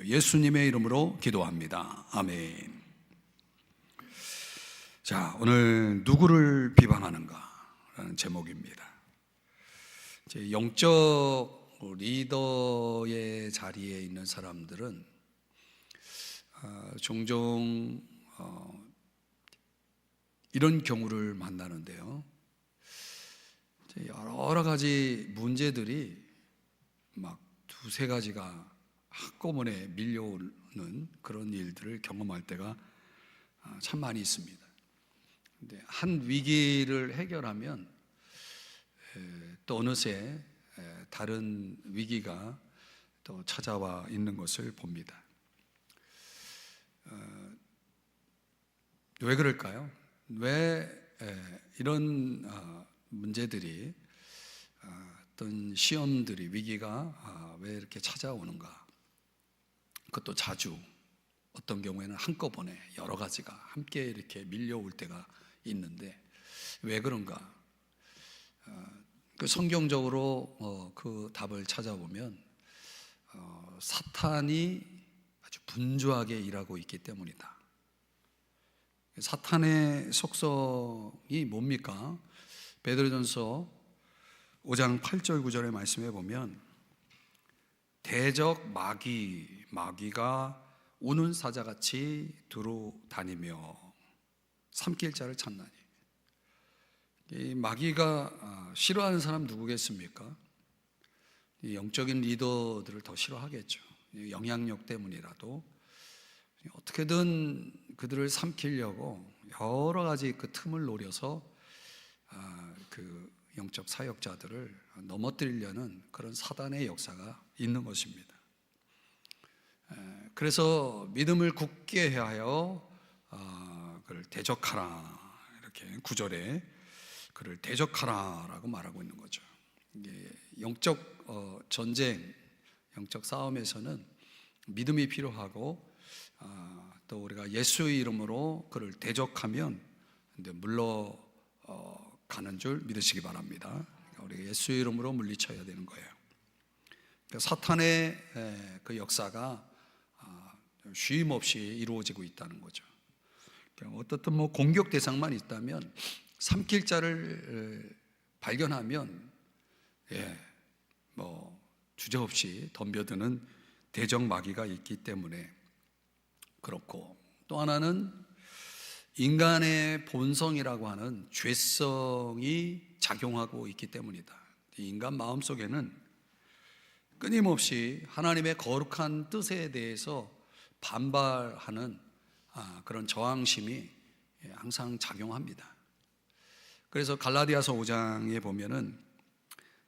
예수님의 이름으로 기도합니다. 아멘. 자, 오늘 누구를 비방하는가 라는 제목입니다. 영적 리더의 자리에 있는 사람들은 종종 이런 경우를 만나는데요, 여러 가지 문제들이 막 두세 가지가 한꺼번에 밀려오는 그런 일들을 경험할 때가 참 많이 있습니다. 근데 한 위기를 해결하면 또 어느새 다른 위기가 또 찾아와 있는 것을 봅니다. 왜 그럴까요? 왜 이런 문제들이, 어떤 시험들이, 위기가 왜 이렇게 찾아오는가? 그것도 자주, 어떤 경우에는 한꺼번에 여러 가지가 함께 이렇게 밀려올 때가 있는데 왜 그런가? 그 성경적으로 그 답을 찾아보면 사탄이 아주 분주하게 일하고 있기 때문이다. 사탄의 속성이 뭡니까? 베드로전서 5장 8절 9절의 말씀에 보면 대적 마귀가 우는 사자같이 두루 다니며 삼킬 자를 찾나니. 이 마귀가 싫어하는 사람 누구겠습니까? 이 영적인 리더들을 더 싫어하겠죠. 영향력 때문이라도 어떻게든 그들을 삼키려고 여러 가지 그 틈을 노려서 그 영적 사역자들을 넘어뜨리려는 그런 사단의 역사가 있는 것입니다. 그래서 믿음을 굳게 하여 그를 대적하라, 이렇게 9절에 그를 대적하라라고 말하고 있는 거죠. 영적 전쟁, 영적 싸움에서는 믿음이 필요하고 또 우리가 예수의 이름으로 그를 대적하면 물러가는 줄 믿으시기 바랍니다. 우리가 예수의 이름으로 물리쳐야 되는 거예요. 사탄의 그 역사가 쉼 없이 이루어지고 있다는 거죠. 어떻든 공격 대상만 있다면 삼킬 자를 발견하면 주저없이 덤벼드는 대적 마귀가 있기 때문에 그렇고, 또 하나는 인간의 본성이라고 하는 죄성이 작용하고 있기 때문이다. 인간 마음속에는 끊임없이 하나님의 거룩한 뜻에 대해서 반발하는 그런 저항심이 항상 작용합니다. 그래서 갈라디아서 5장에 보면은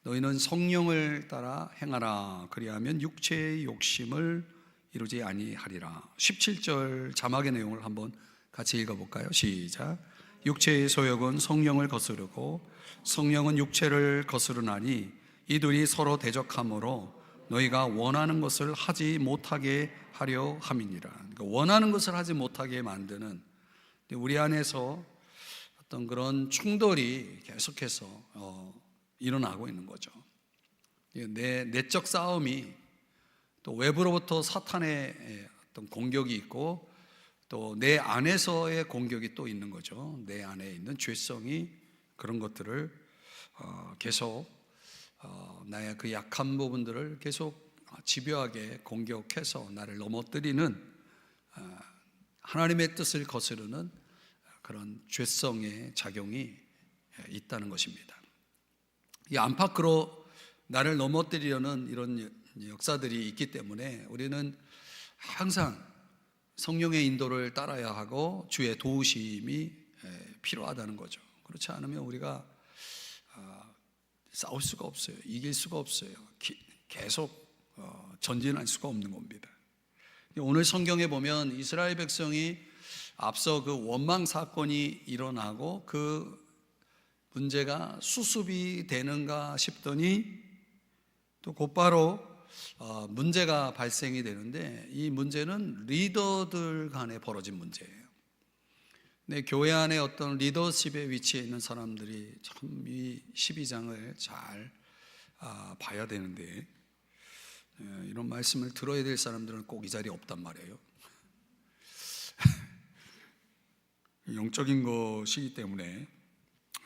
너희는 성령을 따라 행하라, 그리하면 육체의 욕심을 이루지 아니하리라. 17절 자막의 내용을 한번 같이 읽어볼까요? 시작. 육체의 소욕은 성령을 거스르고 성령은 육체를 거스르나니 이들이 서로 대적하므로 너희가 원하는 것을 하지 못하게 하려 함이니라. 그러니까 원하는 것을 하지 못하게 만드는, 우리 안에서 어떤 그런 충돌이 계속해서 일어나고 있는 거죠. 내 내적 싸움이 또 외부로부터 사탄의 어떤 공격이 있고 또 내 안에서의 공격이 또 있는 거죠. 내 안에 있는 죄성이 그런 것들을 계속 나의 그 약한 부분들을 계속 집요하게 공격해서 나를 넘어뜨리는, 하나님의 뜻을 거스르는 그런 죄성의 작용이 있다는 것입니다. 이 안팎으로 나를 넘어뜨리려는 이런 역사들이 있기 때문에 우리는 항상 성령의 인도를 따라야 하고 주의 도우심이 필요하다는 거죠. 그렇지 않으면 우리가 싸울 수가 없어요. 이길 수가 없어요. 계속 전진할 수가 없는 겁니다. 오늘 성경에 보면 이스라엘 백성이 앞서 그 원망 사건이 일어나고 그 문제가 수습이 되는가 싶더니 또 곧바로 문제가 발생이 되는데, 이 문제는 리더들 간에 벌어진 문제예요. 근데 교회 안에 어떤 리더십의 위치에 있는 사람들이 참 이 12장을 잘 봐야 되는데, 이런 말씀을 들어야 될 사람들은 꼭 이 자리에 없단 말이에요. 영적인 것이기 때문에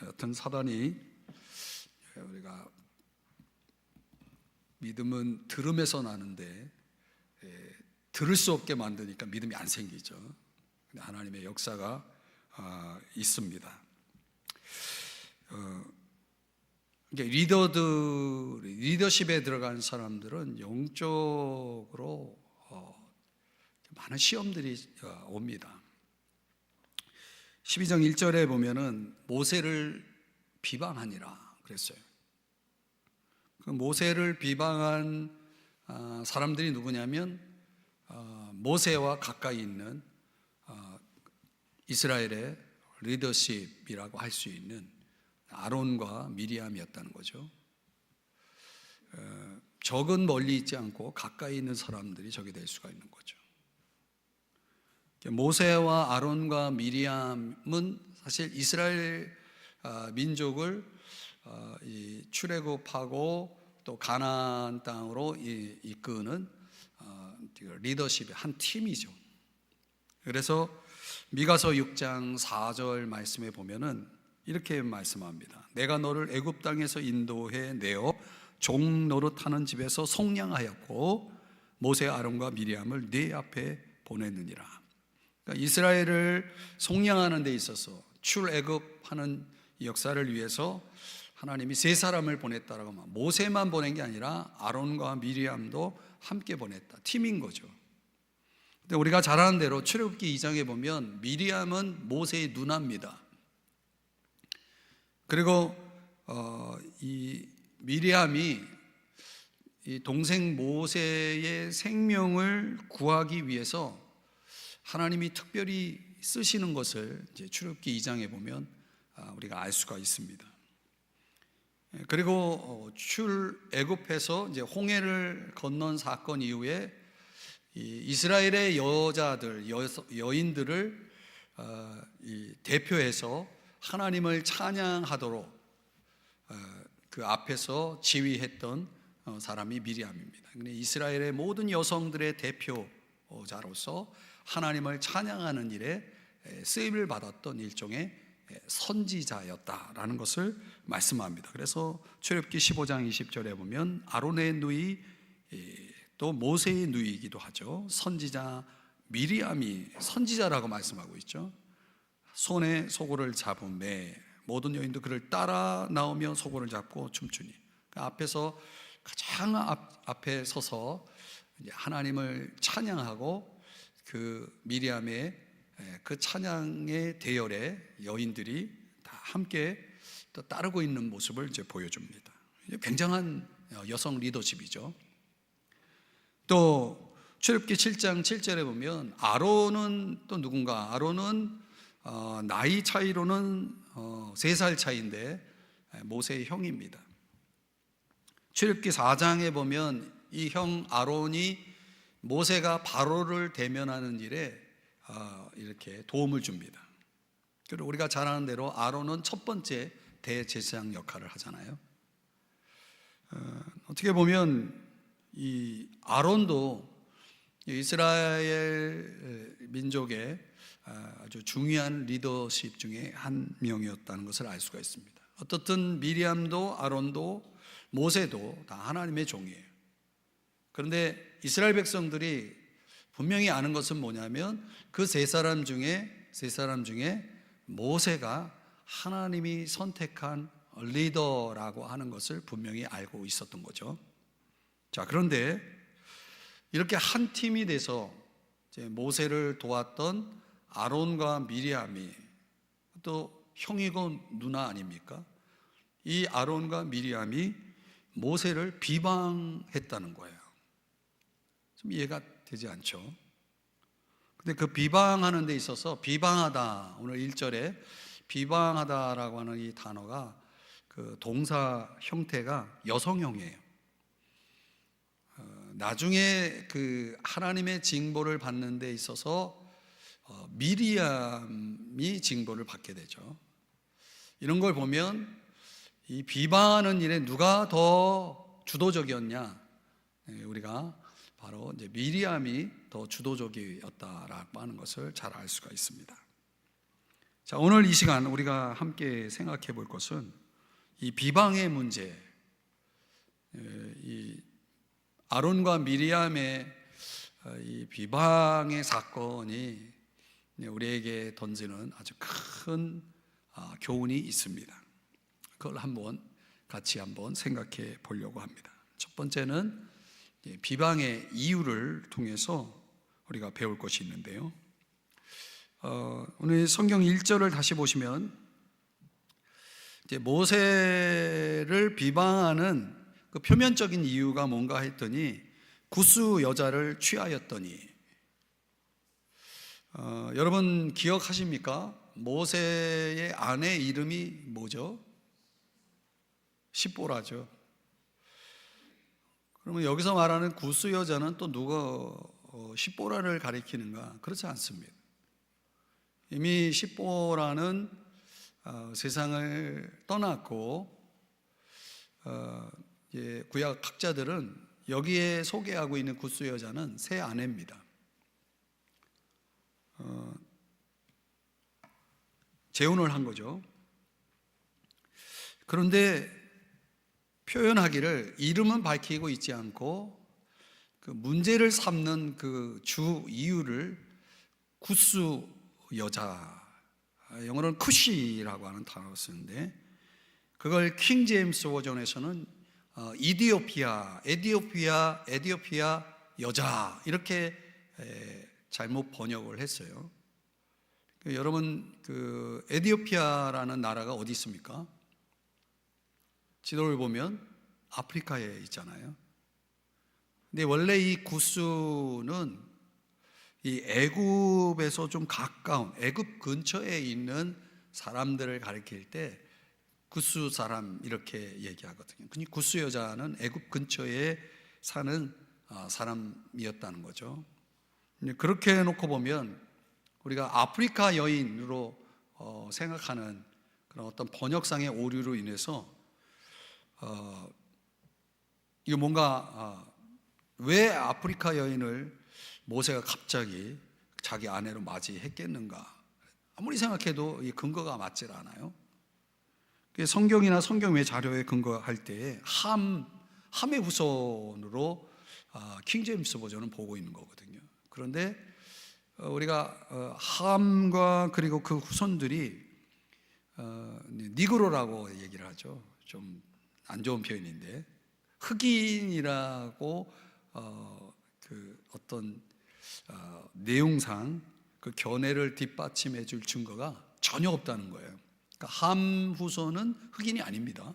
여튼 사단이 우리가 믿음은 들음에서 나는데 들을 수 없게 만드니까 믿음이 안 생기죠. 하나님의 역사가 있습니다. 리더십에 들어간 사람들은 영적으로 많은 시험들이 옵니다. 12장 1절에 보면은 모세를 비방하니라 그랬어요. 그 모세를 비방한 사람들이 누구냐면 모세와 가까이 있는 이스라엘의 리더십이라고 할 수 있는 아론과 미리암이었다는 거죠. 적은 멀리 있지 않고 가까이 있는 사람들이 적이 될 수가 있는 거죠. 모세와 아론과 미리암은 사실 이스라엘 민족을 출애굽하고 또 가나안 땅으로 이끄는 리더십의 한 팀이죠. 그래서 미가서 6장 4절 말씀에 보면은 이렇게 말씀합니다. 내가 너를 애굽 땅에서 인도해 내어 종 노릇하는 집에서 속량하였고 모세 아론과 미리암을 네 앞에 보냈느니라. 그러니까 이스라엘을 속량하는 데 있어서 출애굽하는 역사를 위해서 하나님이 세 사람을 보냈다라고 하면 모세만 보낸 게 아니라 아론과 미리암도 함께 보냈다. 팀인 거죠. 근데 우리가 잘 아는 대로 출애굽기 2장에 보면 미리암은 모세의 누나입니다. 그리고 이 미리암이 이 동생 모세의 생명을 구하기 위해서 하나님이 특별히 쓰시는 것을 이제 출애굽기 2장에 보면 우리가 알 수가 있습니다. 그리고 출애굽해서 이제 홍해를 건넌 사건 이후에 이스라엘의 여자들, 여인들을 대표해서 하나님을 찬양하도록 그 앞에서 지휘했던 사람이 미리암입니다. 이스라엘의 모든 여성들의 대표자로서 하나님을 찬양하는 일에 쓰임을 받았던 일종의 선지자였다라는 것을 말씀합니다. 그래서 출애굽기 15장 20절에 보면 아론의 누이 또 모세의 누이이기도 하죠. 선지자 미리암이 선지자라고 말씀하고 있죠. 손에 소고를 잡음에 모든 여인도 그를 따라 나오며 소고를 잡고 춤추니 그 앞에서 가장 앞에 서서 하나님을 찬양하고 그 미리암의 그 찬양의 대열에 여인들이 다 함께 또 따르고 있는 모습을 이제 보여줍니다. 굉장한 여성 리더십이죠. 또 출애굽기 7장 7절에 보면 아론은 또 누군가? 아론은 나이 차이로는 3살 차이인데 모세의 형입니다. 출애굽기 4장에 보면 이 형 아론이 모세가 바로를 대면하는 일에 이렇게 도움을 줍니다. 그리고 우리가 잘 아는 대로 아론은 첫 번째 대제사장 역할을 하잖아요. 어떻게 보면 이 아론도 이스라엘 민족의 아주 중요한 리더십 중에 한 명이었다는 것을 알 수가 있습니다. 어떻든 미리암도 아론도 모세도 다 하나님의 종이에요. 그런데 이스라엘 백성들이 분명히 아는 것은 뭐냐면 그 세 사람 중에 모세가 하나님이 선택한 리더라고 하는 것을 분명히 알고 있었던 거죠. 자, 그런데 이렇게 한 팀이 돼서 이제 모세를 도왔던 아론과 미리암이 또 형이고 누나 아닙니까? 이 아론과 미리암이 모세를 비방했다는 거예요. 좀 이해가 되지 않죠? 근데 그 비방하는 데 있어서 비방하다, 오늘 1절에 비방하다라고 하는 이 단어가 그 동사 형태가 여성형이에요. 나중에 그 하나님의 징벌을 받는 데 있어서 미리암이 징벌을 받게 되죠. 이런 걸 보면 이 비방하는 일에 누가 더 주도적이었냐? 우리가 바로 이제 미리암이 더 주도적이었다라고 하는 것을 잘 알 수가 있습니다. 자, 오늘 이 시간 우리가 함께 생각해 볼 것은 이 비방의 문제, 이 아론과 미리암의 이 비방의 사건이 우리에게 던지는 아주 큰 교훈이 있습니다. 그걸 같이 한번 생각해 보려고 합니다. 첫 번째는 비방의 이유를 통해서 우리가 배울 것이 있는데요. 오늘 성경 1절을 다시 보시면 이제 모세를 비방하는 그 표면적인 이유가 뭔가 했더니 구스 여자를 취하였더니, 여러분 기억하십니까? 모세의 아내 이름이 뭐죠? 십보라죠. 그러면 여기서 말하는 구스 여자는 또 누가 십보라를 가리키는가? 그렇지 않습니다. 이미 십보라는 세상을 떠났고, 구약 학자들은 여기에 소개하고 있는 구스 여자는 새 아내입니다. 재혼을 한 거죠. 그런데 표현하기를 이름은 밝히고 있지 않고 그 문제를 삼는 그 주 이유를 구스 여자, 영어로는 쿠시라고 하는 단어를 쓰는데, 그걸 킹 제임스 버전에서는 에디오피아 여자 이렇게 잘못 번역을 했어요. 여러분, 그 에디오피아라는 나라가 어디 있습니까? 지도를 보면 아프리카에 있잖아요. 근데 원래 이 구스는 이 애굽에서 좀 가까운, 애굽 근처에 있는 사람들을 가리킬 때 구스 사람 이렇게 얘기하거든요. 근데 구스 여자는 애굽 근처에 사는 사람이었다는 거죠. 그렇게 해놓고 보면 우리가 아프리카 여인으로 생각하는 그런 어떤 번역상의 오류로 인해서 이거 뭔가 왜 아프리카 여인을 모세가 갑자기 자기 아내로 맞이했겠는가? 아무리 생각해도 이 근거가 맞질 않아요. 성경이나 성경 외 자료에 근거할 때에 함의 후손으로 킹 제임스 버전은 보고 있는 거거든요. 그런데 우리가 함과 그리고 그 후손들이 니그로라고 얘기를 하죠. 좀 안 좋은 표현인데, 흑인이라고 그 어떤 내용상 그 견해를 뒷받침해 줄 증거가 전혀 없다는 거예요. 그러니까 함 후손은 흑인이 아닙니다.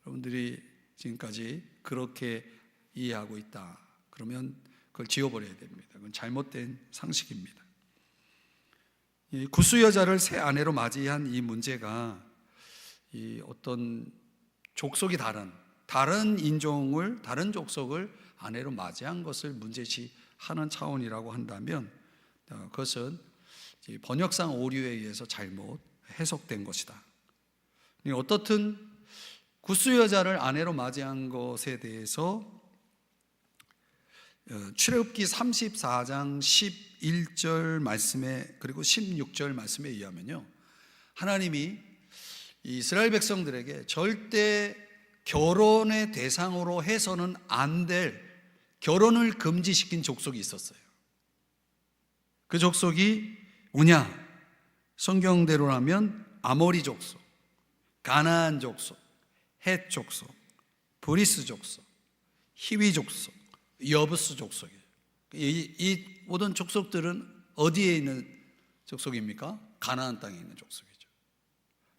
여러분들이 지금까지 그렇게 이해하고 있다 그러면 그걸 지워버려야 됩니다. 그건 잘못된 상식입니다. 이 구스 여자를 새 아내로 맞이한 이 문제가 이 어떤 족속이 다른 인종을, 다른 족속을 아내로 맞이한 것을 문제시하는 차원이라고 한다면 그것은 번역상 오류에 의해서 잘못 해석된 것이다. 어떻든 구스 여자를 아내로 맞이한 것에 대해서 출애굽기 34장 11절 말씀에, 그리고 16절 말씀에 의하면요, 하나님이 이스라엘 백성들에게 절대 결혼의 대상으로 해서는 안 될 결혼을 금지시킨 족속이 있었어요. 그 족속이 뭐냐? 성경대로라면 아모리 족속, 가나안 족속, 헷 족속, 브리스 족속, 히위 족속, 여부스 족속이에요. 이 모든 족속들은 어디에 있는 족속입니까? 가나안 땅에 있는 족속이죠.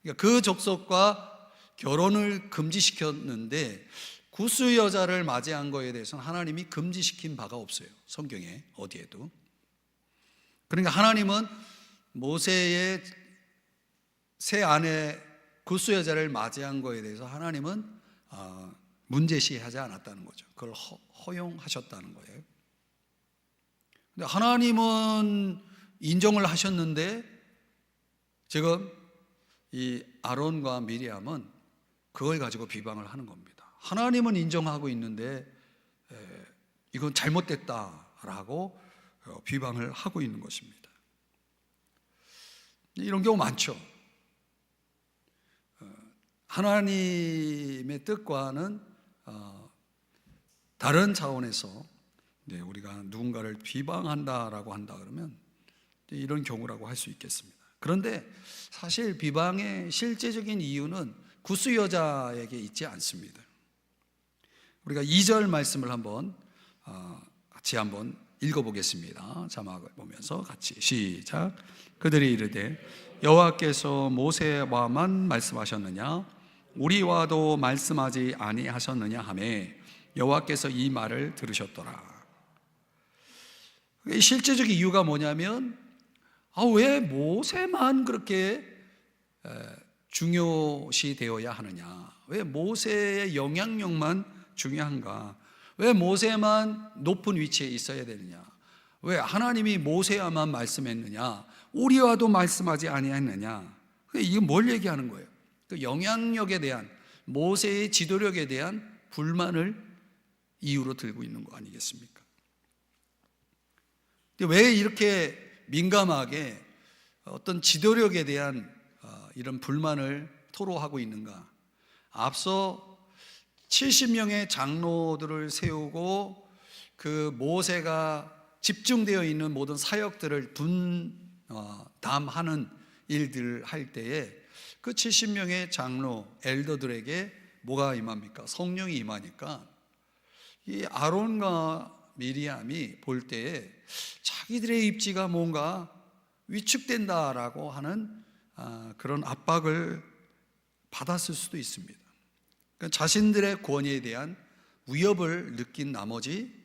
그러니까 그 족속과 결혼을 금지시켰는데 구스 여자를 맞이한 거에 대해서는 하나님이 금지시킨 바가 없어요. 성경에 어디에도. 그러니까 하나님은 모세의 새 아내 구스 여자를 맞이한 거에 대해서 하나님은 문제시하지 않았다는 거죠. 그걸 허용하셨다는 거예요. 근데 하나님은 인정을 하셨는데 지금 이 아론과 미리암은 그걸 가지고 비방을 하는 겁니다. 하나님은 인정하고 있는데 이건 잘못됐다라고 비방을 하고 있는 것입니다. 이런 경우 많죠. 하나님의 뜻과는 다른 차원에서 우리가 누군가를 비방한다라고 한다 그러면 이런 경우라고 할 수 있겠습니다. 그런데 사실 비방의 실제적인 이유는 구스 여자에게 있지 않습니다. 우리가 2절 말씀을 같이 한번 읽어보겠습니다. 자막을 보면서 같이 시작. 그들이 이르되 여호와께서 모세와만 말씀하셨느냐 우리와도 말씀하지 아니하셨느냐 하매 여호와께서 이 말을 들으셨더라. 실제적 이유가 뭐냐면 왜 모세만 그렇게 중요시 되어야 하느냐, 왜 모세의 영향력만 중요한가, 왜 모세만 높은 위치에 있어야 되느냐, 왜 하나님이 모세와만 말씀했느냐 우리와도 말씀하지 아니했느냐. 이게 뭘 얘기하는 거예요? 그 영향력에 대한, 모세의 지도력에 대한 불만을 이유로 들고 있는 거 아니겠습니까? 왜 이렇게 민감하게 어떤 지도력에 대한 이런 불만을 토로하고 있는가? 앞서 70명의 장로들을 세우고 그 모세가 집중되어 있는 모든 사역들을 분담하는 일들을 할 때에 그 70명의 장로, 엘더들에게 뭐가 임합니까? 성령이 임하니까 이 아론과 미리암이 볼 때에 자기들의 입지가 뭔가 위축된다라고 하는 그런 압박을 받았을 수도 있습니다. 그러니까 자신들의 권위에 대한 위협을 느낀 나머지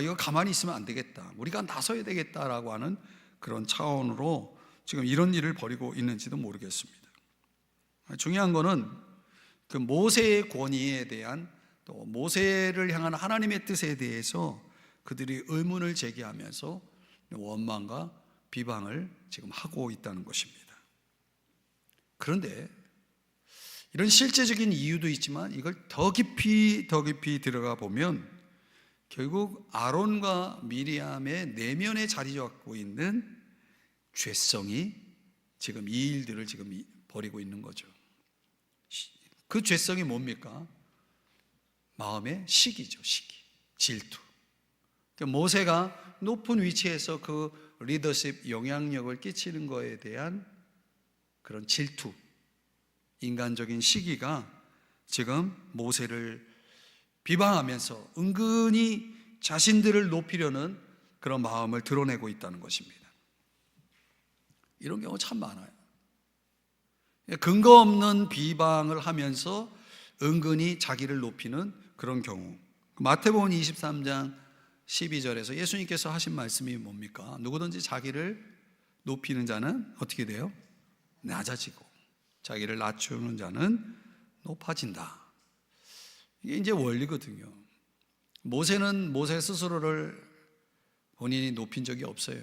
이거 가만히 있으면 안 되겠다, 우리가 나서야 되겠다라고 하는 그런 차원으로 지금 이런 일을 벌이고 있는지도 모르겠습니다. 중요한 거는 그 모세의 권위에 대한, 또 모세를 향한 하나님의 뜻에 대해서 그들이 의문을 제기하면서 원망과 비방을 지금 하고 있다는 것입니다. 그런데 이런 실제적인 이유도 있지만 이걸 더 깊이 들어가 보면 결국 아론과 미리암의 내면에 자리 잡고 있는 죄성이 지금 이 일들을 지금 벌이고 있는 거죠. 그 죄성이 뭡니까? 마음의 시기죠. 시기, 질투. 모세가 높은 위치에서 그 리더십 영향력을 끼치는 것에 대한 그런 질투, 인간적인 시기가 지금 모세를 비방하면서 은근히 자신들을 높이려는 그런 마음을 드러내고 있다는 것입니다. 이런 경우 참 많아요. 근거 없는 비방을 하면서 은근히 자기를 높이는 그런 경우. 마태복음 23장 12절에서 예수님께서 하신 말씀이 뭡니까? 누구든지 자기를 높이는 자는 어떻게 돼요? 낮아지고 자기를 낮추는 자는 높아진다. 이게 이제 원리거든요. 모세는 모세 스스로를 본인이 높인 적이 없어요.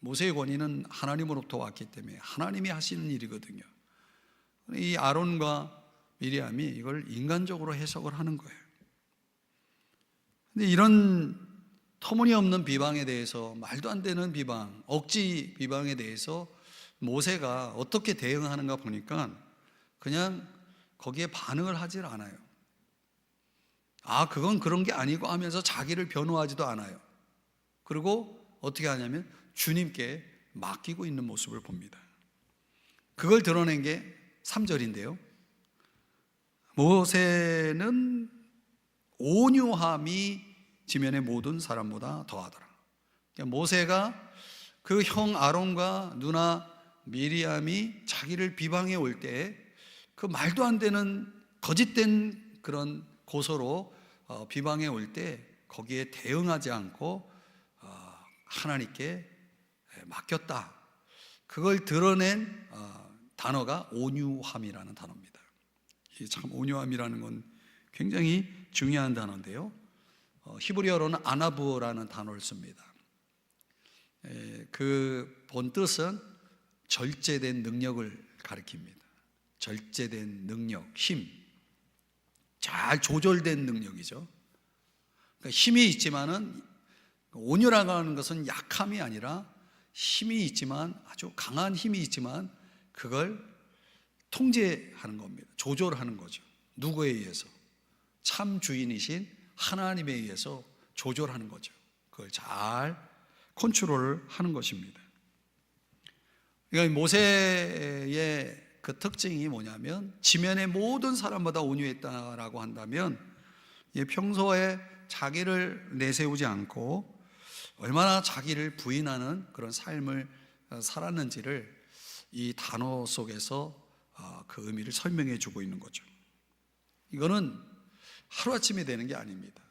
모세의 권위는 하나님으로부터 왔기 때문에 하나님이 하시는 일이거든요. 이 아론과 미리암이 이걸 인간적으로 해석을 하는 거예요. 근데 이런 터무니없는 비방에 대해서, 말도 안 되는 비방, 억지 비방에 대해서 모세가 어떻게 대응하는가 보니까 그냥 거기에 반응을 하질 않아요. 그건 그런 게 아니고 하면서 자기를 변호하지도 않아요. 그리고 어떻게 하냐면 주님께 맡기고 있는 모습을 봅니다. 그걸 드러낸 게 3절인데요. 모세는 온유함이 지면의 모든 사람보다 더하더라. 그러니까 모세가 그 형 아론과 누나 미리암이 자기를 비방해 올 때 그 말도 안 되는 거짓된 그런 고소로 비방해 올 때 거기에 대응하지 않고 하나님께 맡겼다. 그걸 드러낸 단어가 온유함이라는 단어입니다. 참 온유함이라는 건 굉장히 중요한 단어인데요. 히브리어로는 아나부어라는 단어를 씁니다. 그 본뜻은 절제된 능력을 가리킵니다. 절제된 능력, 힘, 잘 조절된 능력이죠. 그러니까 힘이 있지만은, 온유라고 하는 것은 약함이 아니라 힘이 있지만, 아주 강한 힘이 있지만 그걸 통제하는 겁니다. 조절하는 거죠. 누구에 의해서? 참 주인이신 하나님에 의해서 조절하는 거죠. 그걸 잘 컨트롤을 하는 것입니다. 그러니까 모세의 그 특징이 뭐냐면, 지면의 모든 사람보다 온유했다라고 한다면, 평소에 자기를 내세우지 않고 얼마나 자기를 부인하는 그런 삶을 살았는지를 이 단어 속에서 그 의미를 설명해 주고 있는 거죠. 이거는 하루아침에 되는 게 아닙니다.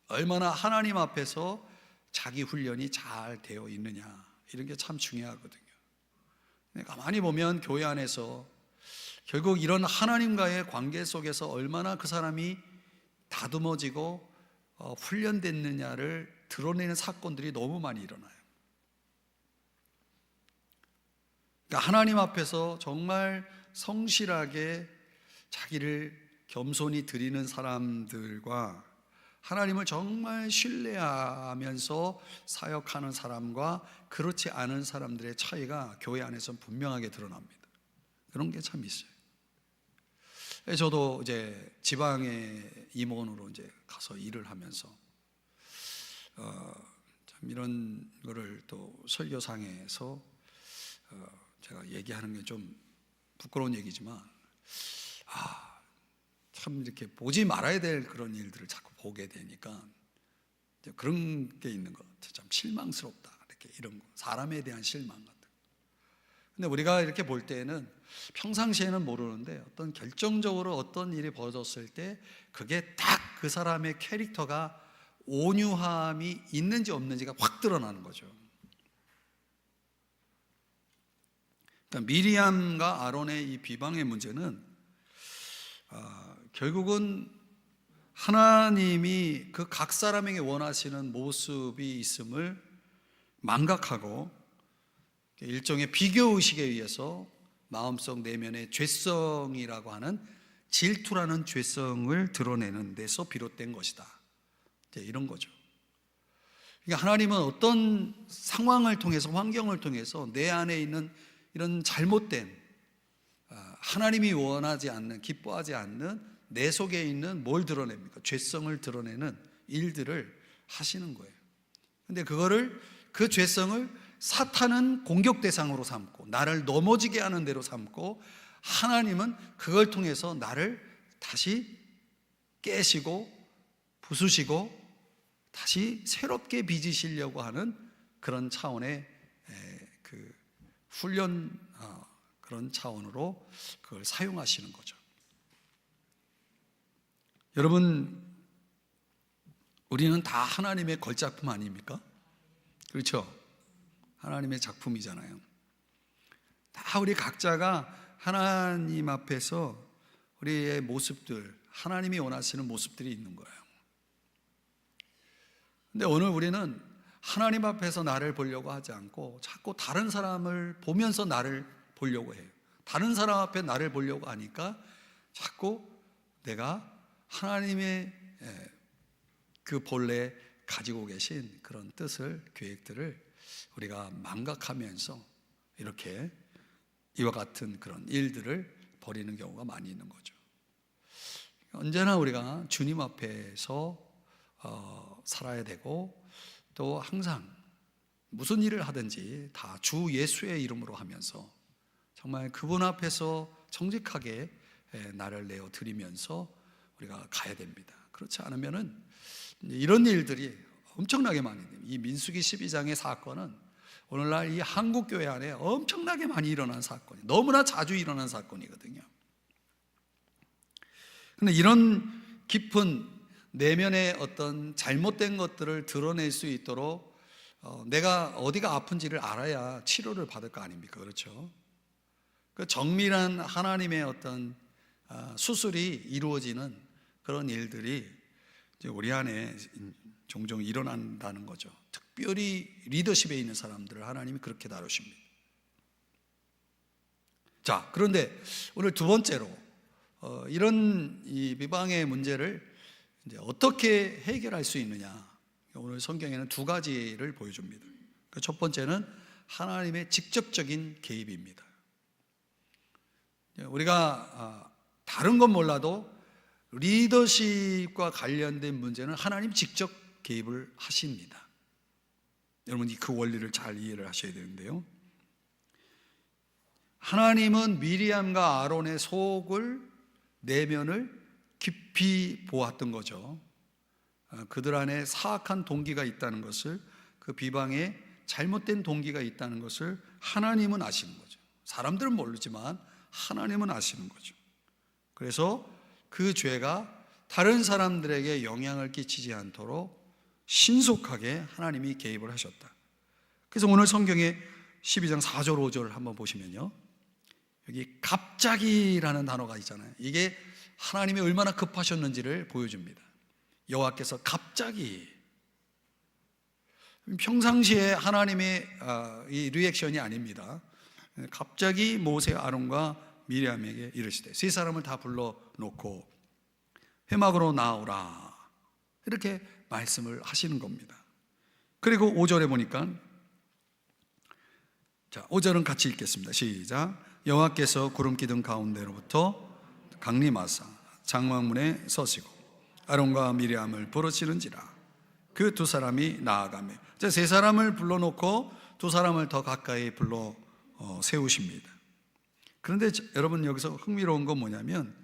얼마나 하나님 앞에서 자기 훈련이 잘 되어 있느냐, 이런 게 참 중요하거든요. 가만히 보면 교회 안에서 결국 이런 하나님과의 관계 속에서 얼마나 그 사람이 다듬어지고 훈련됐느냐를 드러내는 사건들이 너무 많이 일어나요. 그러니까 하나님 앞에서 정말 성실하게 자기를 겸손히 드리는 사람들과 하나님을 정말 신뢰하면서 사역하는 사람과 그렇지 않은 사람들의 차이가 교회 안에서는 분명하게 드러납니다. 그런 게 참 있어요. 저도 이제 지방의 임원으로 이제 가서 일을 하면서 참 이런 거를 또 설교상에서 제가 얘기하는 게 좀 부끄러운 얘기지만, 참 이렇게 보지 말아야 될 그런 일들을 자꾸 보게 되니까 그런 게 있는 것 같아요. 참 실망스럽다, 이렇게 이런 거, 사람에 대한 실망 같은 거. 근데 우리가 이렇게 볼 때에는 평상시에는 모르는데 어떤 결정적으로 어떤 일이 벌어졌을 때 그게 딱 그 사람의 캐릭터가 온유함이 있는지 없는지가 확 드러나는 거죠. 그러니까 미리암과 아론의 이 비방의 문제는 결국은 하나님이 그 각 사람에게 원하시는 모습이 있음을 망각하고 일종의 비교의식에 의해서 마음속 내면의 죄성이라고 하는 질투라는 죄성을 드러내는 데서 비롯된 것이다, 이런 거죠. 그러니까 하나님은 어떤 상황을 통해서, 환경을 통해서 내 안에 있는 이런 잘못된, 하나님이 원하지 않는, 기뻐하지 않는 내 속에 있는 뭘 드러냅니까? 죄성을 드러내는 일들을 하시는 거예요. 근데 그 죄성을 사탄은 공격 대상으로 삼고 나를 넘어지게 하는 대로 삼고, 하나님은 그걸 통해서 나를 다시 깨시고 부수시고 다시 새롭게 빚으시려고 하는 그런 차원의 그 훈련, 그런 차원으로 그걸 사용하시는 거죠. 여러분, 우리는 다 하나님의 걸작품 아닙니까? 그렇죠? 하나님의 작품이잖아요. 다 우리 각자가 하나님 앞에서 우리의 모습들, 하나님이 원하시는 모습들이 있는 거예요. 근데 오늘 우리는 하나님 앞에서 나를 보려고 하지 않고 자꾸 다른 사람을 보면서 나를 보려고 해요. 다른 사람 앞에 나를 보려고 하니까 자꾸 내가 하나님의 그 본래 가지고 계신 그런 뜻을, 계획들을 우리가 망각하면서 이렇게 이와 같은 그런 일들을 벌이는 경우가 많이 있는 거죠. 언제나 우리가 주님 앞에서 살아야 되고, 또 항상 무슨 일을 하든지 다 주 예수의 이름으로 하면서 정말 그분 앞에서 정직하게 나를 내어 드리면서 우리가 가야 됩니다. 그렇지 않으면은 이런 일들이 엄청나게 많이 됩니다. 이 민수기 12장의 사건은 오늘날 이 한국교회 안에 엄청나게 많이 일어난 사건이, 너무나 자주 일어난 사건이거든요. 그런데 이런 깊은 내면의 어떤 잘못된 것들을 드러낼 수 있도록 내가 어디가 아픈지를 알아야 치료를 받을 거 아닙니까? 그렇죠? 그 정밀한 하나님의 어떤 수술이 이루어지는 그런 일들이 이제 우리 안에 종종 일어난다는 거죠. 특별히 리더십에 있는 사람들을 하나님이 그렇게 다루십니다. 자, 그런데 오늘 두 번째로 이런 이 비방의 문제를 이제 어떻게 해결할 수 있느냐? 오늘 성경에는 두 가지를 보여줍니다. 첫 번째는 하나님의 직접적인 개입입니다. 우리가 다른 건 몰라도 리더십과 관련된 문제는 하나님 직접 개입을 하십니다. 여러분이 그 원리를 잘 이해를 하셔야 되는데요. 하나님은 미리암과 아론의 속을, 내면을 깊이 보았던 거죠. 그들 안에 사악한 동기가 있다는 것을, 그 비방에 잘못된 동기가 있다는 것을 하나님은 아시는 거죠. 사람들은 모르지만 하나님은 아시는 거죠. 그래서 그 죄가 다른 사람들에게 영향을 끼치지 않도록 신속하게 하나님이 개입을 하셨다. 그래서 오늘 성경에 12장 4절 5절을 한번 보시면요, 여기 갑자기라는 단어가 있잖아요. 이게 하나님이 얼마나 급하셨는지를 보여줍니다. 여호와께서 갑자기, 평상시에 하나님의 이 리액션이 아닙니다. 갑자기 모세, 아론과 미리암에게 이르시되 세 사람을 다 불러놓고 회막으로 나오라, 이렇게 말씀을 하시는 겁니다. 그리고 5절에 보니까, 자, 5절은 같이 읽겠습니다. 시작. 여호와께서 구름 기둥 가운데로부터 강림하사 장막문에 서시고 아론과 미리암을 부르시는지라. 그 두 사람이 나아가며, 세 사람을 불러놓고 두 사람을 더 가까이 불러 세우십니다. 그런데 여러분, 여기서 흥미로운 건 뭐냐면,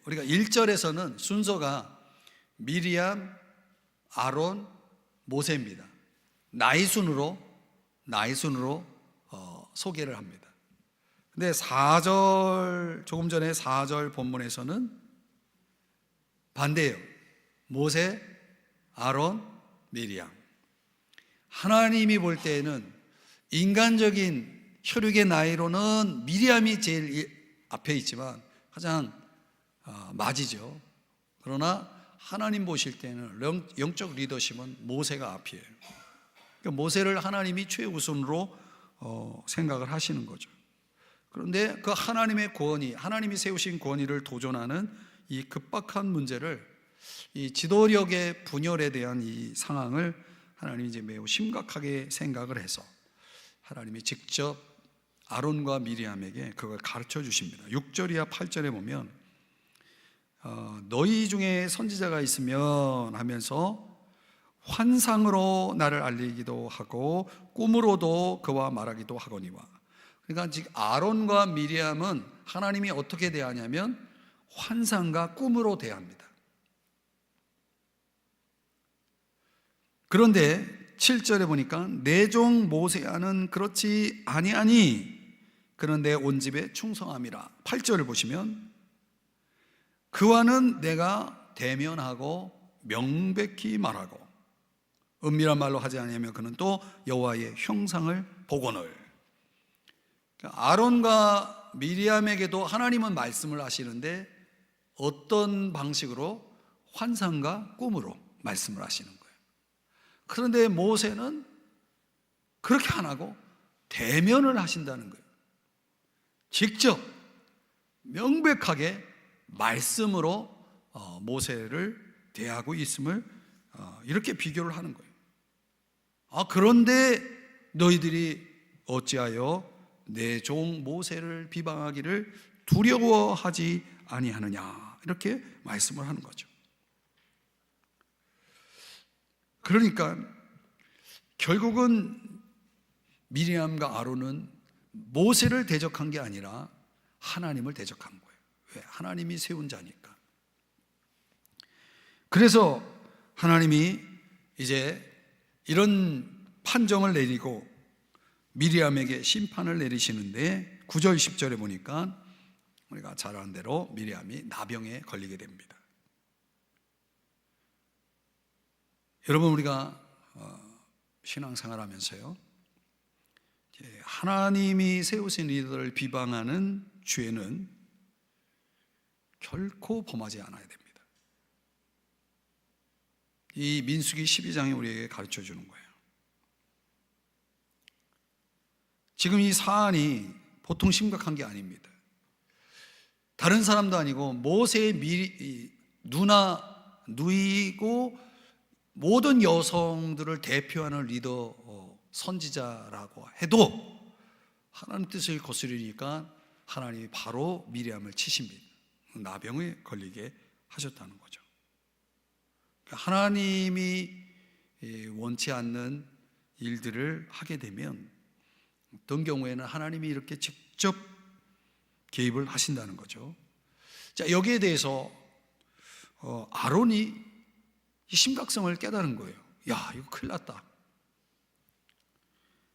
우리가 1절에서는 순서가 미리암, 아론, 모세입니다. 나이 순으로 소개를 합니다. 근데 4절, 조금 전에 4절 본문에서는 반대예요. 모세, 아론, 미리암. 하나님이 볼 때에는 인간적인 혈육의 나이로는 미리암이 제일 앞에 있지만 가장 맞이죠. 그러나 하나님 보실 때는 영적 리더십은 모세가 앞이에요. 그러니까 모세를 하나님이 최우선으로 생각을 하시는 거죠. 그런데 그 하나님의 권위, 하나님이 세우신 권위를 도전하는 이 급박한 문제를, 이 지도력의 분열에 대한 이 상황을 하나님이 이제 매우 심각하게 생각을 해서 하나님이 직접 아론과 미리암에게 그걸 가르쳐 주십니다. 6절이야 8절에 보면 너희 중에 선지자가 있으면 하면서 환상으로 나를 알리기도 하고 꿈으로도 그와 말하기도 하거니와. 그러니까 지금 아론과 미리암은 하나님이 어떻게 대하냐면 환상과 꿈으로 대합니다. 그런데 7절에 보니까 내 종 모세아는 그렇지 아니하니 그는 내 온 집에 충성함이라. 8절을 보시면 그와는 내가 대면하고 명백히 말하고 은밀한 말로 하지 아니하며 그는 또 여호와의 형상을 보거늘. 아론과 미리암에게도 하나님은 말씀을 하시는데 어떤 방식으로? 환상과 꿈으로 말씀을 하시는 거예요. 그런데 모세는 그렇게 안 하고 대면을 하신다는 거예요. 직접 명백하게 말씀으로 모세를 대하고 있음을 이렇게 비교를 하는 거예요. 그런데 너희들이 어찌하여 내 종 모세를 비방하기를 두려워하지 아니하느냐, 이렇게 말씀을 하는 거죠. 그러니까 결국은 미리암과 아론은 모세를 대적한 게 아니라 하나님을 대적한 거예요. 왜? 하나님이 세운 자니까. 그래서 하나님이 이제 이런 판정을 내리고 미리암에게 심판을 내리시는데 9절 10절에 보니까 우리가 잘 아는 대로 미리암이 나병에 걸리게 됩니다. 여러분, 우리가 신앙생활 하면서요, 하나님이 세우신 리더를 비방하는 죄는 결코 범하지 않아야 됩니다. 이 민수기 12장이 우리에게 가르쳐 주는 거예요. 지금 이 사안이 보통 심각한 게 아닙니다. 다른 사람도 아니고 모세의 누나 누이고 모든 여성들을 대표하는 리더, 선지자라고 해도 하나님 뜻을 거스르니까 하나님이 바로 미리암을 치십니다. 나병에 걸리게 하셨다는 거죠. 하나님이 원치 않는 일들을 하게 되면 어떤 경우에는 하나님이 이렇게 직접 개입을 하신다는 거죠. 자, 여기에 대해서 아론이 이 심각성을 깨달은 거예요. 야, 이거 큰일 났다.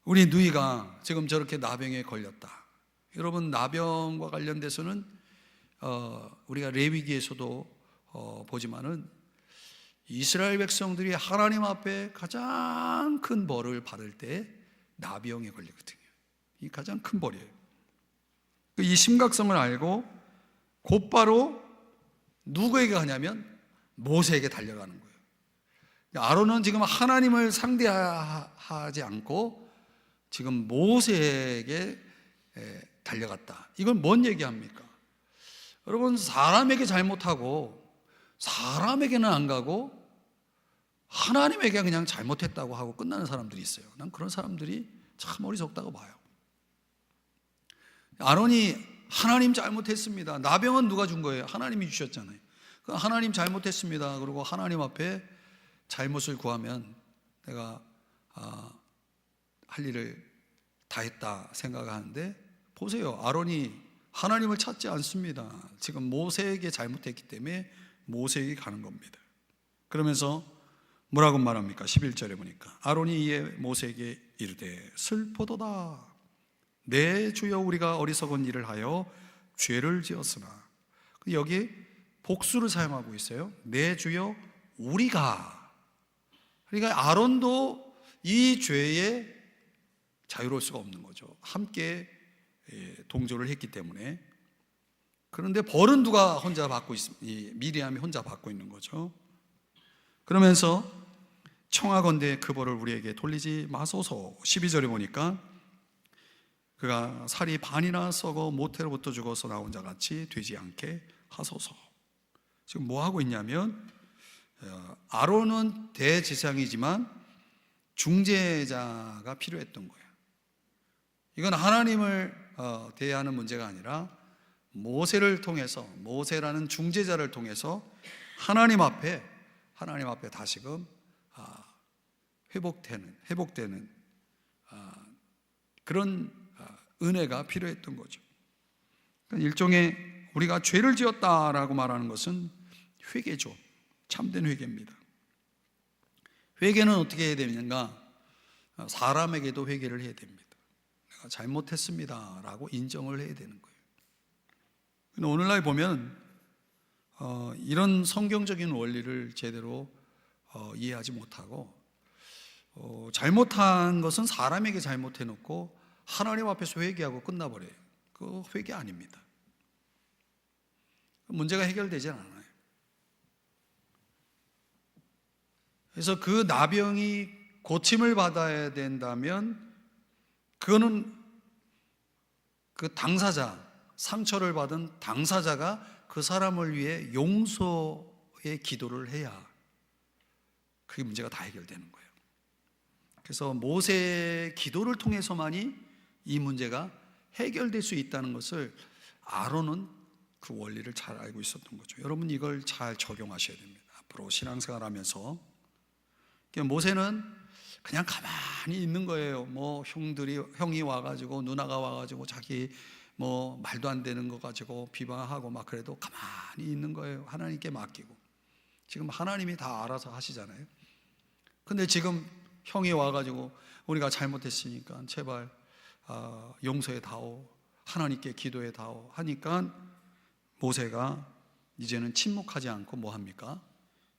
우리 누이가 지금 저렇게 나병에 걸렸다. 여러분, 나병과 관련돼서는 우리가 레위기에서도 보지만은 이스라엘 백성들이 하나님 앞에 가장 큰 벌을 받을 때 나병에 걸리거든요. 이 가장 큰 벌이에요. 이 심각성을 알고 곧바로 누구에게 가냐면 모세에게 달려가는 거예요. 아론은 지금 하나님을 상대하지 않고 지금 모세에게 달려갔다. 이건 뭔 얘기합니까? 여러분, 사람에게 잘못하고 사람에게는 안 가고 하나님에게 그냥 잘못했다고 하고 끝나는 사람들이 있어요. 난 그런 사람들이 참 어리석다고 봐요. 아론이 하나님 잘못했습니다. 나병은 누가 준 거예요? 하나님이 주셨잖아요. 하나님 잘못했습니다. 그리고 하나님 앞에 잘못을 구하면 내가 할 일을 다 했다 생각하는데, 보세요. 아론이 하나님을 찾지 않습니다. 지금 모세에게 잘못했기 때문에 모세에게 가는 겁니다. 그러면서 뭐라고 말합니까? 11절에 보니까 아론이 이에 모세에게 이르되 슬프도다. 내 주여, 우리가 어리석은 일을 하여 죄를 지었으나. 여기 복수를 사용하고 있어요. 내 주여, 우리가. 그러니까 아론도 이 죄에 자유로울 수가 없는 거죠. 함께 동조를 했기 때문에. 그런데 벌은 누가 혼자 받고 있습니다. 미리암이 혼자 받고 있는 거죠. 그러면서 청하건대 그 벌을 우리에게 돌리지 마소서. 12절에 보니까 그가 살이 반이나 썩어 모태로부터 죽어서 나온 자 같이 되지 않게 하소서. 지금 뭐 하고 있냐면, 아론은 대제사장이지만 중재자가 필요했던 거예요. 이건 하나님을 대하는 문제가 아니라 모세를 통해서, 모세라는 중재자를 통해서 하나님 앞에 다시금 회복되는 그런 은혜가 필요했던 거죠. 일종의 우리가 죄를 지었다라고 말하는 것은 회개죠. 참된 회개입니다. 회개는 어떻게 해야 되는가? 사람에게도 회개를 해야 됩니다. 내가 잘못했습니다 라고 인정을 해야 되는 거예요. 근데 오늘날 보면 이런 성경적인 원리를 제대로 이해하지 못하고 잘못한 것은 사람에게 잘못해놓고 하나님 앞에서 회개하고 끝나버려요. 그거 회개 아닙니다. 문제가 해결되지 않아요. 그래서 그 나병이 고침을 받아야 된다면 그거는 그 당사자, 상처를 받은 당사자가 그 사람을 위해 용서의 기도를 해야 그게 문제가 다 해결되는 거예요. 그래서 모세의 기도를 통해서만이 이 문제가 해결될 수 있다는 것을 아론은 그 원리를 잘 알고 있었던 거죠. 여러분, 이걸 잘 적용하셔야 됩니다. 앞으로 신앙생활하면서 모세는 그냥 가만히 있는 거예요. 뭐 형이 와가지고 누나가 와가지고 자기 뭐 말도 안 되는 거 가지고 비방하고 막 그래도 가만히 있는 거예요. 하나님께 맡기고. 지금 하나님이 다 알아서 하시잖아요. 근데 지금 형이 와가지고 우리가 잘못했으니까 제발 용서해 다오, 하나님께 기도해 다오 하니까 모세가 이제는 침묵하지 않고 뭐 합니까?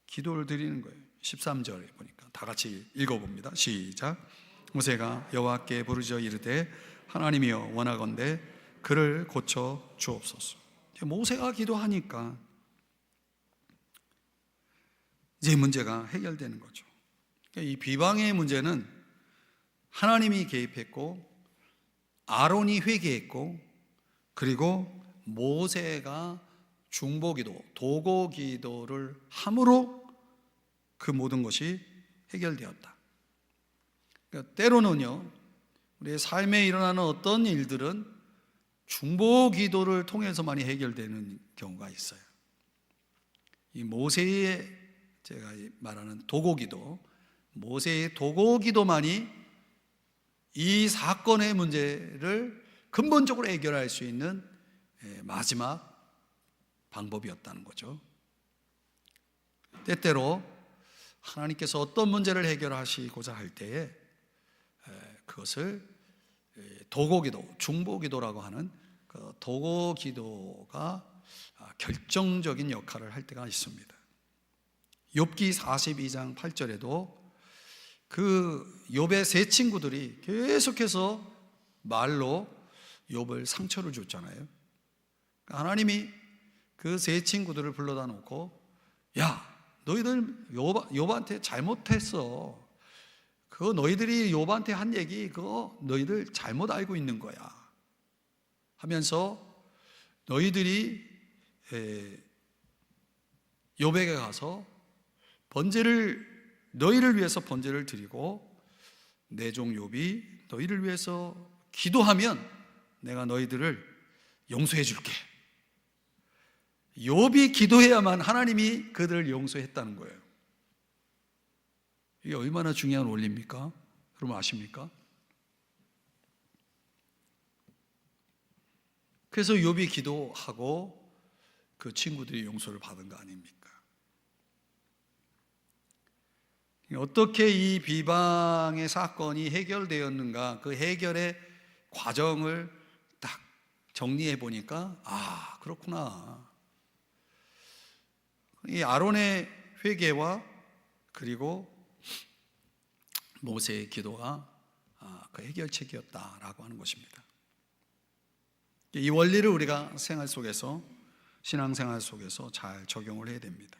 기도를 드리는 거예요. 13절에 보니까 다 같이 읽어봅니다. 시작. 모세가 여호와께 부르짖어 이르되 하나님이여 원하건대 그를 고쳐 주옵소서. 모세가 기도하니까 이제 문제가 해결되는 거죠. 이 비방의 문제는 하나님이 개입했고 아론이 회개했고 그리고 모세가 중보기도, 도고기도를 함으로 그 모든 것이 해결되었다. 그러니까 때로는요, 우리의 삶에 일어나는 어떤 일들은 중보 기도를 통해서만이 해결되는 경우가 있어요. 이 모세의, 제가 말하는 도고기도, 모세의 도고기도만이 이 사건의 문제를 근본적으로 해결할 수 있는 마지막 방법이었다는 거죠. 때때로 하나님께서 어떤 문제를 해결하시고자 할 때에 그것을 도고기도, 중보기도라고 하는 그 도고기도가 결정적인 역할을 할 때가 있습니다. 욥기 42장 8절에도 그 욥의 세 친구들이 계속해서 말로 욥을 상처를 줬잖아요. 하나님이 그 세 친구들을 불러다 놓고, 야, 너희들 욥한테 잘못했어. 그거 너희들이 욥한테 한 얘기, 그거 너희들 잘못 알고 있는 거야 하면서 너희들이 욥에게 가서 너희를 위해서 번제를 드리고 내 종 욥이 너희를 위해서 기도하면 내가 너희들을 용서해 줄게. 욥이 기도해야만 하나님이 그들을 용서했다는 거예요. 이게 얼마나 중요한 원리입니까? 여러분 아십니까? 그래서 욥이 기도하고 그 친구들이 용서를 받은 거 아닙니까? 어떻게 이 비방의 사건이 해결되었는가, 그 해결의 과정을 딱 정리해 보니까, 아, 그렇구나. 이 아론의 회개와 그리고 모세의 기도가 그 해결책이었다라고 하는 것입니다. 이 원리를 우리가 생활 속에서, 신앙생활 속에서 잘 적용을 해야 됩니다.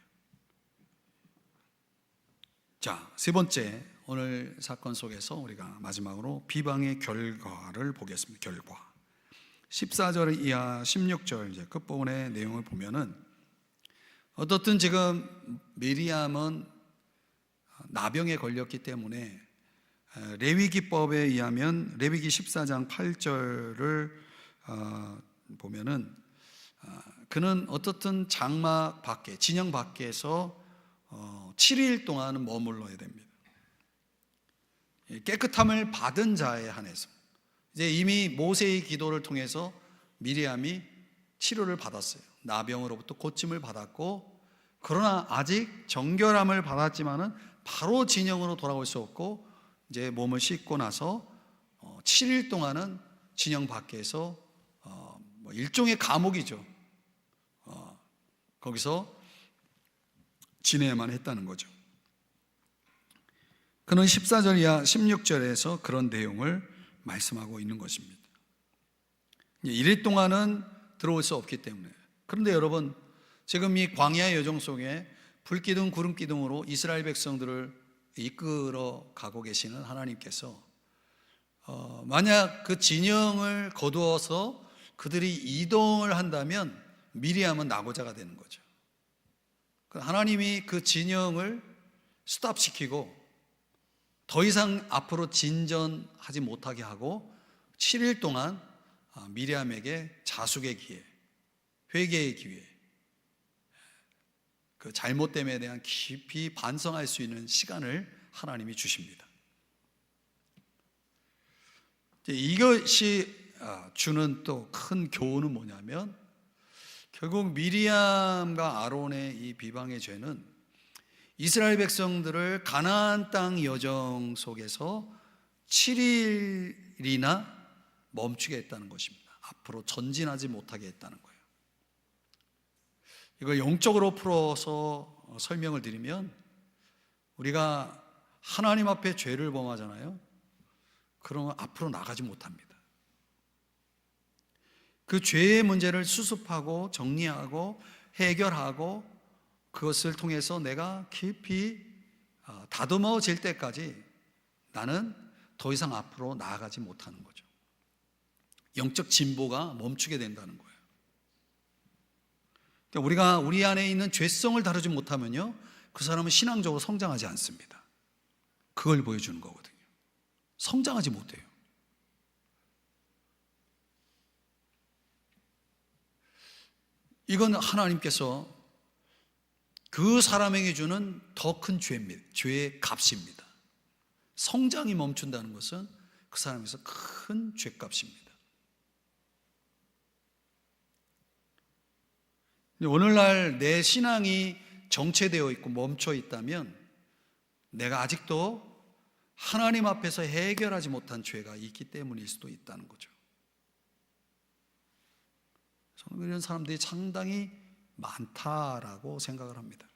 자, 세 번째, 오늘 사건 속에서 우리가 마지막으로 비방의 결과를 보겠습니다. 결과 14절 이하 16절 이제 끝부분의 내용을 보면은, 어떻든 지금 미리암은 나병에 걸렸기 때문에 레위기법에 의하면 레위기 14장 8절을 보면은 그는 어떻든 장막 밖에, 진영 밖에서 7일 동안은 머물러야 됩니다. 깨끗함을 받은 자에 한해서 이제 이미 모세의 기도를 통해서 미리암이 치료를 받았어요. 나병으로부터 고침을 받았고, 그러나 아직 정결함을 받았지만은 바로 진영으로 돌아올 수 없고, 이제 몸을 씻고 나서 7일 동안은 진영 밖에서 일종의 감옥이죠. 거기서 지내야만 했다는 거죠. 그는 14절 이하 16절에서 그런 내용을 말씀하고 있는 것입니다. 1일 동안은 들어올 수 없기 때문에. 그런데 여러분, 지금 이 광야의 여정 속에 불기둥 구름기둥으로 이스라엘 백성들을 이끌어 가고 계시는 하나님께서 만약 그 진영을 거두어서 그들이 이동을 한다면 미리암은 낙오자가 되는 거죠. 하나님이 그 진영을 스탑시키고 더 이상 앞으로 진전하지 못하게 하고 7일 동안 미리암에게 자숙의 기회, 회개의 기회, 그 잘못됨에 대한 깊이 반성할 수 있는 시간을 하나님이 주십니다. 이것이 주는 또 큰 교훈은 뭐냐면, 결국 미리암과 아론의 이 비방의 죄는 이스라엘 백성들을 가나안 땅 여정 속에서 7일이나 멈추게 했다는 것입니다. 앞으로 전진하지 못하게 했다는 거예요. 이걸 영적으로 풀어서 설명을 드리면, 우리가 하나님 앞에 죄를 범하잖아요. 그러면 앞으로 나가지 못합니다. 그 죄의 문제를 수습하고 정리하고 해결하고 그것을 통해서 내가 깊이 다듬어질 때까지 나는 더 이상 앞으로 나아가지 못하는 거죠. 영적 진보가 멈추게 된다는 거예요. 그러니까 우리가 우리 안에 있는 죄성을 다루지 못하면요, 그 사람은 신앙적으로 성장하지 않습니다. 그걸 보여주는 거거든요. 성장하지 못해요. 이건 하나님께서 그 사람에게 주는 더 큰 죄입니다. 죄의 값입니다. 성장이 멈춘다는 것은 그 사람에서 큰 죄값입니다. 오늘날 내 신앙이 정체되어 있고 멈춰 있다면 내가 아직도 하나님 앞에서 해결하지 못한 죄가 있기 때문일 수도 있다는 거죠. 저는 이런 사람들이 상당히 많다라고 생각을 합니다.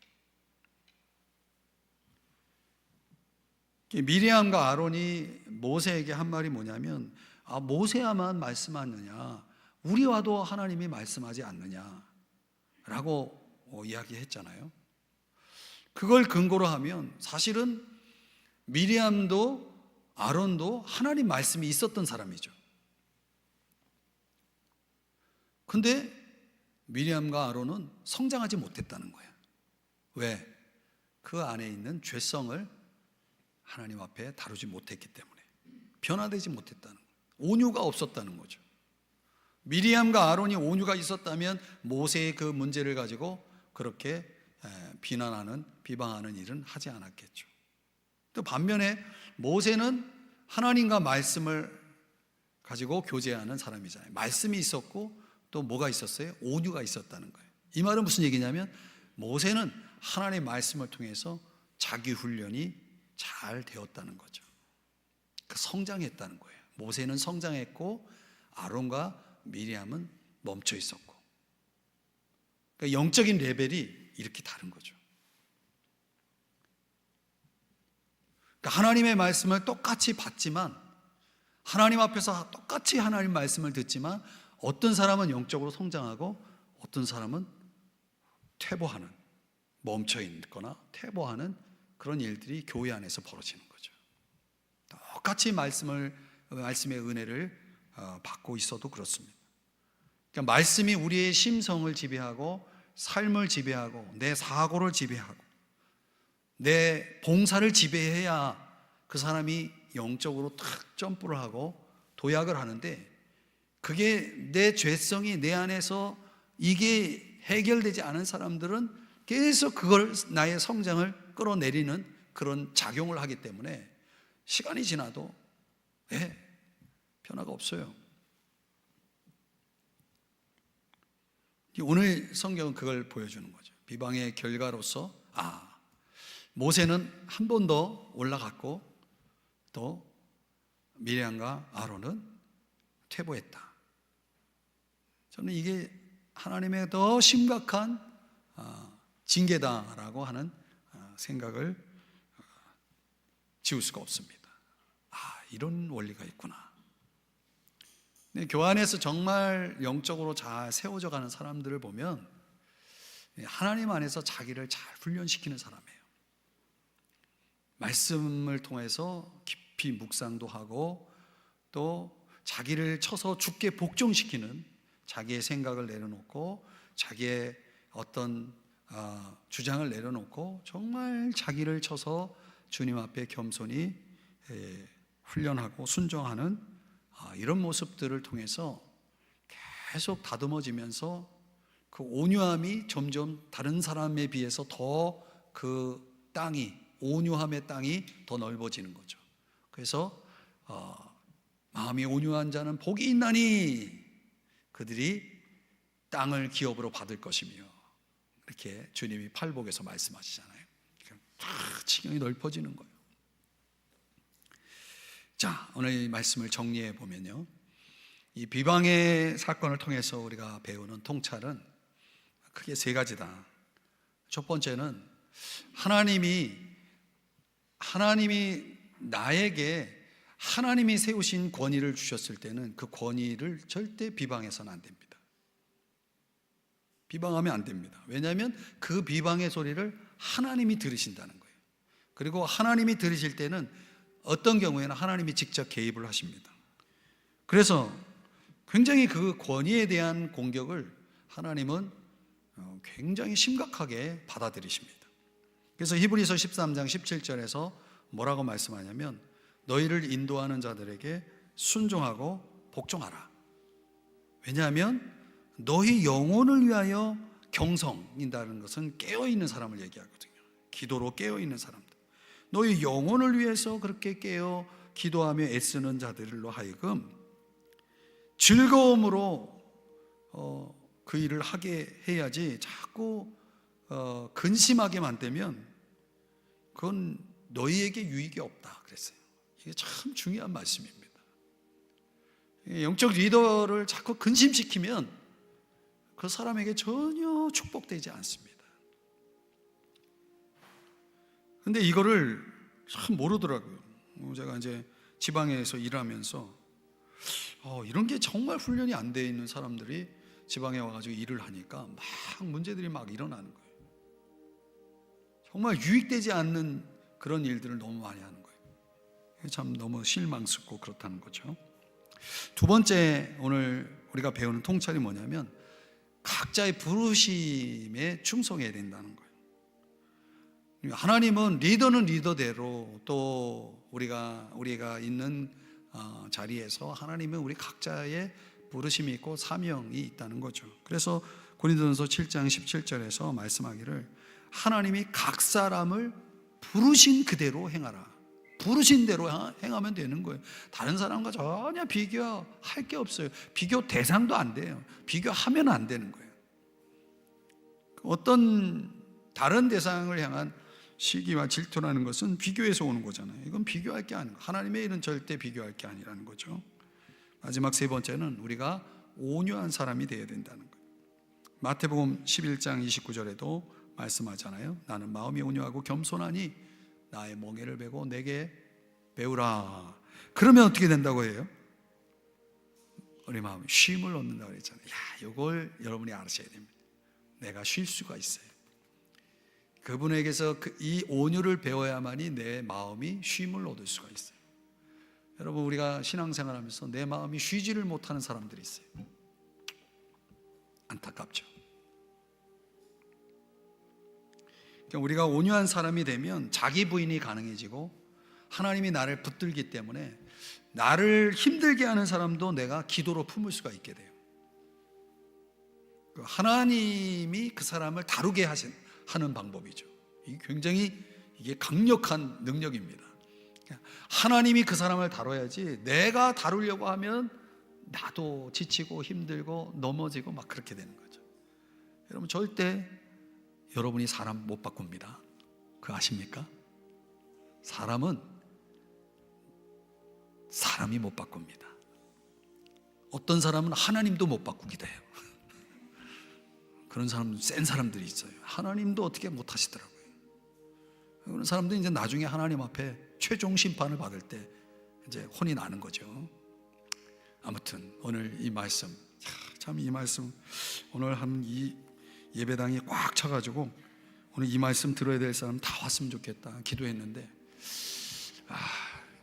미리암과 아론이 모세에게 한 말이 뭐냐면, 모세야만 말씀하느냐, 우리와도 하나님이 말씀하지 않느냐라고 이야기했잖아요. 그걸 근거로 하면 사실은 미리암도 아론도 하나님 말씀이 있었던 사람이죠. 근데 미리암과 아론은 성장하지 못했다는 거예요. 왜? 그 안에 있는 죄성을 하나님 앞에 다루지 못했기 때문에, 변화되지 못했다는 거예요. 온유가 없었다는 거죠. 미리암과 아론이 온유가 있었다면 모세의 그 문제를 가지고 그렇게 비방하는 일은 하지 않았겠죠. 또 반면에 모세는 하나님과 말씀을 가지고 교제하는 사람이잖아요. 말씀이 있었고 또 뭐가 있었어요? 온유가 있었다는 거예요. 이 말은 무슨 얘기냐면 모세는 하나님의 말씀을 통해서 자기 훈련이 잘 되었다는 거죠. 성장했다는 거예요. 모세는 성장했고 아론과 미리암은 멈춰 있었고, 그러니까 영적인 레벨이 이렇게 다른 거죠. 그러니까 하나님의 말씀을 똑같이 받지만, 하나님 앞에서 똑같이 하나님 말씀을 듣지만 어떤 사람은 영적으로 성장하고 어떤 사람은 퇴보하는, 멈춰 있거나 퇴보하는 그런 일들이 교회 안에서 벌어지는 거죠. 똑같이 말씀의 은혜를 받고 있어도 그렇습니다. 그러니까 말씀이 우리의 심성을 지배하고 삶을 지배하고 내 사고를 지배하고 내 봉사를 지배해야 그 사람이 영적으로 탁 점프를 하고 도약을 하는데, 그게 내 죄성이 내 안에서 이게 해결되지 않은 사람들은 계속 그걸 나의 성장을 끌어내리는 그런 작용을 하기 때문에 시간이 지나도 변화가 없어요. 오늘 성경은 그걸 보여주는 거죠. 비방의 결과로서 모세는 한 번 더 올라갔고 또 미리암과 아론은 퇴보했다. 저는 이게 하나님의 더 심각한 징계다라고 하는 생각을 지울 수가 없습니다. 이런 원리가 있구나. 교회 안에서 정말 영적으로 잘 세워져 가는 사람들을 보면 하나님 안에서 자기를 잘 훈련시키는 사람이에요. 말씀을 통해서 깊이 묵상도 하고 또 자기를 쳐서 주께 복종시키는, 자기의 생각을 내려놓고 자기의 어떤 주장을 내려놓고 정말 자기를 쳐서 주님 앞에 겸손히 훈련하고 순종하는 이런 모습들을 통해서 계속 다듬어지면서 그 온유함이 점점 다른 사람에 비해서 더 그 땅이, 온유함의 땅이 더 넓어지는 거죠. 그래서 마음이 온유한 자는 복이 있나니 그들이 땅을 기업으로 받을 것이며, 이렇게 주님이 팔복에서 말씀하시잖아요. 지경이 넓어지는 거예요. 자, 오늘 이 말씀을 정리해 보면요, 이 비방의 사건을 통해서 우리가 배우는 통찰은 크게 세 가지다. 첫 번째는 하나님이 나에게 하나님이 세우신 권위를 주셨을 때는 그 권위를 절대 비방해서는 안 됩니다. 비방하면 안 됩니다. 왜냐하면 그 비방의 소리를 하나님이 들으신다는 거예요. 그리고 하나님이 들으실 때는 어떤 경우에는 하나님이 직접 개입을 하십니다. 그래서 굉장히 그 권위에 대한 공격을 하나님은 굉장히 심각하게 받아들이십니다. 그래서 히브리서 13장 17절에서 뭐라고 말씀하냐면 너희를 인도하는 자들에게 순종하고 복종하라. 왜냐하면 너희 영혼을 위하여 경성인다는 것은 깨어있는 사람을 얘기하거든요. 기도로 깨어있는 사람들, 너희 영혼을 위해서 그렇게 깨어 기도하며 애쓰는 자들로 하여금 즐거움으로 그 일을 하게 해야지 자꾸 근심하게 만들면 그건 너희에게 유익이 없다 그랬어요. 이게 참 중요한 말씀입니다. 영적 리더를 자꾸 근심시키면 그 사람에게 전혀 축복되지 않습니다. 근데 이거를 참 모르더라고요. 제가 이제 지방에서 일하면서 이런 게 정말 훈련이 안 돼 있는 사람들이 지방에 와가지고 일을 하니까 막 문제들이 막 일어나는 거예요. 정말 유익되지 않는 그런 일들을 너무 많이 하는 거예요. 참 너무 실망스럽고 그렇다는 거죠. 두 번째 오늘 우리가 배우는 통찰이 뭐냐면 각자의 부르심에 충성해야 된다는 거예요. 하나님은 리더는 리더대로 또 우리가 있는 자리에서 하나님은 우리 각자의 부르심이 있고 사명이 있다는 거죠. 그래서 고린도전서 7장 17절에서 말씀하기를 하나님이 각 사람을 부르신 그대로 행하라. 부르신 대로 행하면 되는 거예요. 다른 사람과 전혀 비교할 게 없어요. 비교 대상도 안 돼요. 비교하면 안 되는 거예요. 어떤 다른 대상을 향한 시기와 질투라는 것은 비교에서 오는 거잖아요. 이건 비교할 게 아니고 하나님의 일은 절대 비교할 게 아니라는 거죠. 마지막 세 번째는 우리가 온유한 사람이 되어야 된다는 거예요. 마태복음 11장 29절에도 말씀하잖아요. 나는 마음이 온유하고 겸손하니 나의 멍에를 베고 내게 배우라. 그러면 어떻게 된다고 해요? 우리 마음이 쉼을 얻는다고 그랬잖아요. 이걸 여러분이 아셔야 됩니다. 내가 쉴 수가 있어요. 그분에게서 이 온유를 배워야만이 내 마음이 쉼을 얻을 수가 있어요. 여러분, 우리가 신앙생활하면서 내 마음이 쉬지를 못하는 사람들이 있어요. 안타깝죠. 우리가 온유한 사람이 되면 자기 부인이 가능해지고 하나님이 나를 붙들기 때문에 나를 힘들게 하는 사람도 내가 기도로 품을 수가 있게 돼요. 하나님이 그 사람을 다루게 하는 방법이죠. 이게 굉장히 강력한 능력입니다. 하나님이 그 사람을 다뤄야지 내가 다루려고 하면 나도 지치고 힘들고 넘어지고 막 그렇게 되는 거죠. 여러분, 절대 여러분이 사람 못 바꿉니다. 그거 아십니까? 사람이 못 바꿉니다. 어떤 사람은 하나님도 못 바꾸기도 해요. 그런 사람, 센 사람들이 있어요. 하나님도 어떻게 못 하시더라고요. 그런 사람들이 이제 나중에 하나님 앞에 최종 심판을 받을 때 이제 혼이 나는 거죠. 아무튼 오늘 이 말씀, 참 이 말씀 오늘 한 이 예배당이 꽉 차가지고 오늘 이 말씀 들어야 될 사람 다 왔으면 좋겠다 기도했는데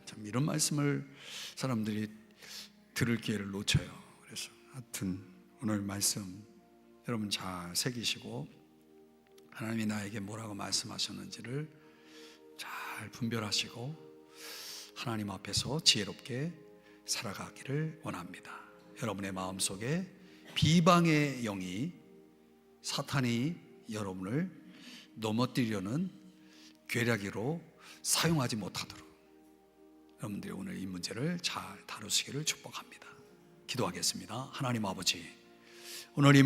참 이런 말씀을 사람들이 들을 기회를 놓쳐요. 그래서 하여튼 오늘 말씀 여러분 잘 새기시고 하나님이 나에게 뭐라고 말씀하셨는지를 잘 분별하시고 하나님 앞에서 지혜롭게 살아가기를 원합니다. 여러분의 마음속에 비방의 영이 사탄이 여러분을 넘어뜨리려는 괴략으로 사용하지 못하도록 여러분들이 오늘 이 문제를 잘 다루시기를 축복합니다. 기도하겠습니다. 하나님 아버지, 오늘 이